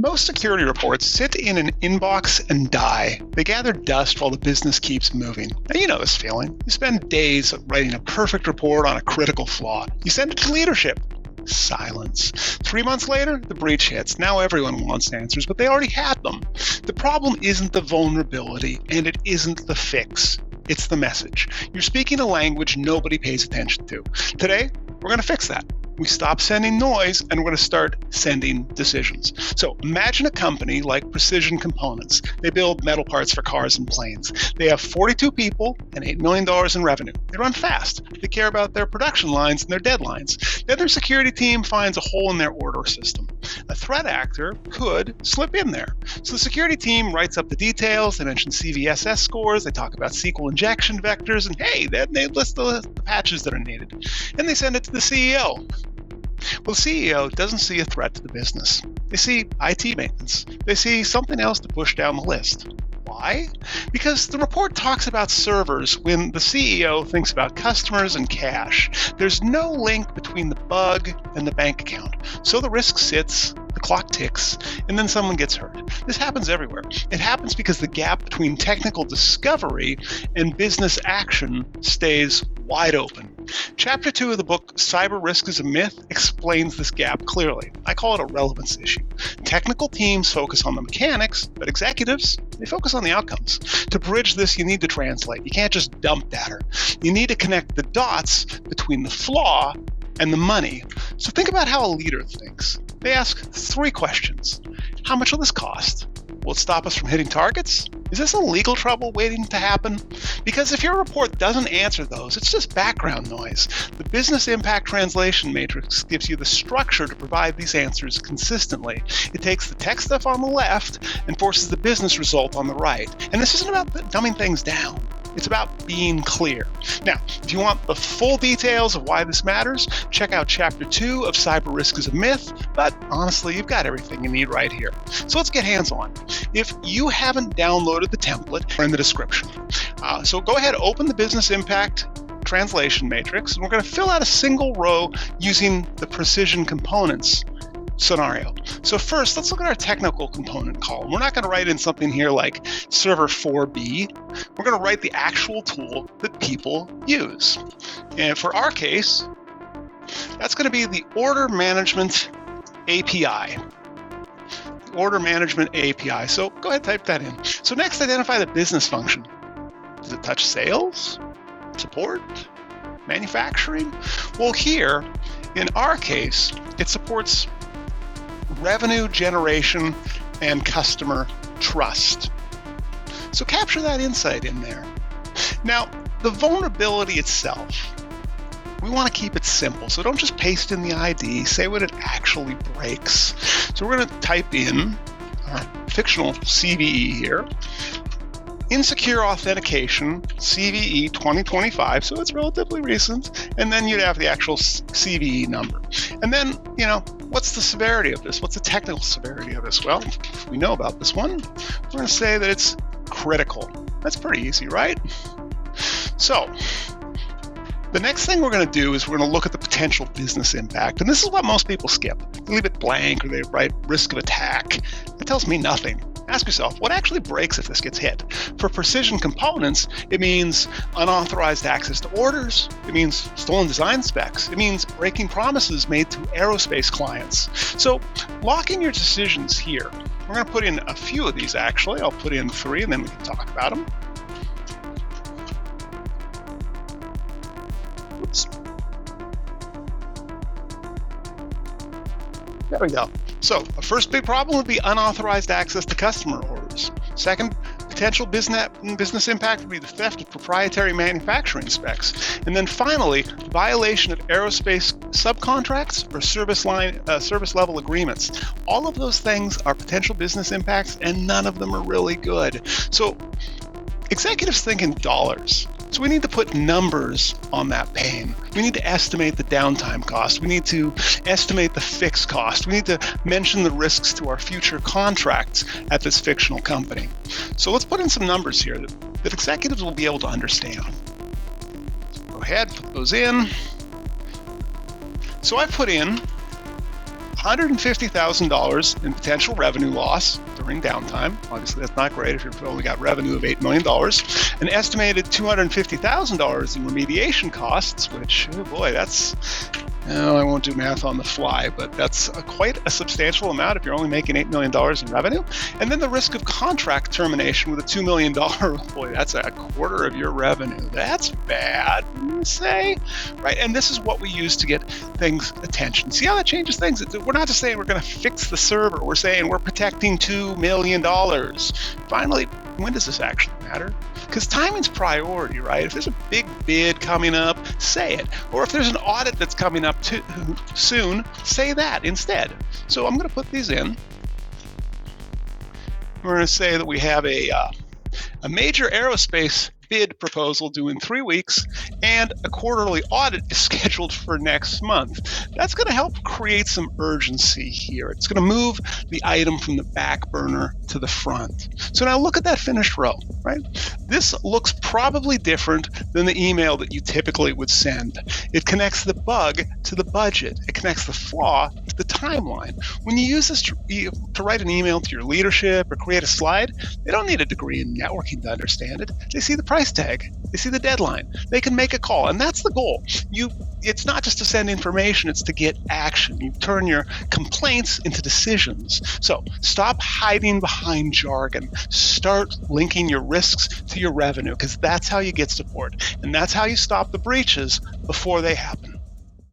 Most security reports sit in an inbox and die. They gather dust while the business keeps moving. Now, you know this feeling. You spend days writing a perfect report on a critical flaw. You send it to leadership. Silence. 3 months later, the breach hits. Now everyone wants answers, but they already had them. The problem isn't the vulnerability, and it isn't the fix. It's the message. You're speaking a language nobody pays attention to. Today, we're going to fix that. We stop sending noise and we're going to start sending decisions. So imagine a company like Precision Components. They build metal parts for cars and planes. They have 42 people and $8 million in revenue. They run fast. They care about their production lines and their deadlines. Then their security team finds a hole in their order system. A threat actor could slip in there. So the security team writes up the details. They mention CVSS scores. They talk about SQL injection vectors. And hey, then they list the patches that are needed. And they send it to the CEO. Well, the CEO doesn't see a threat to the business. They see IT maintenance. They see something else to push down the list. Why? Because the report talks about servers when the CEO thinks about customers and cash. There's no link between the bug and the bank account. So the risk sits, the clock ticks, and then someone gets hurt. This happens everywhere. It happens because the gap between technical discovery and business action stays wide open. Chapter 2 of the book, Cyber Risk is a Myth, explains this gap clearly. I call it a relevance issue. Technical teams focus on the mechanics, but executives, they focus on the outcomes. To bridge this, you need to translate. You can't just dump data. You need to connect the dots between the flaw and the money. So think about how a leader thinks. They ask 3 questions. How much will this cost? Will it stop us from hitting targets? Is this a legal trouble waiting to happen? Because if your report doesn't answer those, it's just background noise. The business impact translation matrix gives you the structure to provide these answers consistently. It takes the tech stuff on the left and forces the business result on the right. And this isn't about dumbing things down. It's about being clear. Now, if you want the full details of why this matters, check out Chapter 2 of Cyber Risk is a Myth, but honestly, you've got everything you need right here. So let's get hands-on. If you haven't downloaded the template, we're in the description. So go ahead, open the Business Impact Translation Matrix, and we're going to fill out a single row using the Precision Components scenario. So first, let's look at our technical component column. We're not going to write in something here like server 4B. We're going to write the actual tool that people use. And for our case, that's going to be the Order Management API. Order Management API. So go ahead, type that in. So next, identify the business function. Does it touch sales, support, manufacturing? Well, here, in our case, it supports revenue generation and customer trust. So capture that insight in there. Now, the vulnerability itself, we want to keep it simple. So don't just paste in the ID, say what it actually breaks. So we're going to type in our fictional CVE here. Insecure authentication, CVE 2025, so it's relatively recent, and then you'd have the actual CVE number. And then, what's the severity of this? What's the technical severity of this? Well, if we know about this one, we're going to say that it's critical. That's pretty easy, right? So, the next thing we're going to do is we're going to look at the potential business impact, and this is what most people skip. They leave it blank, or they write risk of attack. That tells me nothing. Ask yourself, what actually breaks if this gets hit? For Precision Components, it means unauthorized access to orders. It means stolen design specs. It means breaking promises made to aerospace clients. So lock in your decisions here. We're going to put in a few of these, actually. I'll put in 3, and then we can talk about them. Oops. There we go. So, a first big problem would be unauthorized access to customer orders. Second, potential business impact would be the theft of proprietary manufacturing specs. And then finally, violation of aerospace subcontracts or service level agreements. All of those things are potential business impacts, and none of them are really good. So, executives think in dollars. So we need to put numbers on that pain. We need to estimate the downtime cost. We need to estimate the fixed cost. We need to mention the risks to our future contracts at this fictional company. So let's put in some numbers here that executives will be able to understand. Go ahead, put those in. So I put in $150,000 in potential revenue loss during downtime. Obviously, that's not great if you've only got revenue of $8 million. An estimated $250,000 in remediation costs, which, oh boy, that's... I won't do math on the fly, but that's quite a substantial amount if you're only making $8 million in revenue. And then the risk of contract termination with a $2 million, boy, that's a quarter of your revenue. That's bad, you say? Right? And this is what we use to get things attention. See how that changes things? We're not just saying we're going to fix the server. We're saying we're protecting $2 million. Finally, when does this actually matter? Because timing's priority, right? If there's a big bid coming up, say it. Or if there's an audit that's coming up soon, say that instead. So I'm going to put these in. We're going to say that we have a major aerospace bid proposal due in 3 weeks, and a quarterly audit is scheduled for next month. That's going to help create some urgency here. It's going to move the item from the back burner to the front. So now look at that finished row, right? This looks probably different than the email that you typically would send. It connects the bug to the budget. It connects the flaw to the timeline. When you use this to write an email to your leadership or create a slide, they don't need a degree in networking to understand it. They see the price tag. They see the deadline. They can make a call, and that's the goal. It's not just to send information, it's to get action. You turn your complaints into decisions. So stop hiding behind jargon. Start linking your risks to your revenue, because that's how you get support, and that's how you stop the breaches before they happen.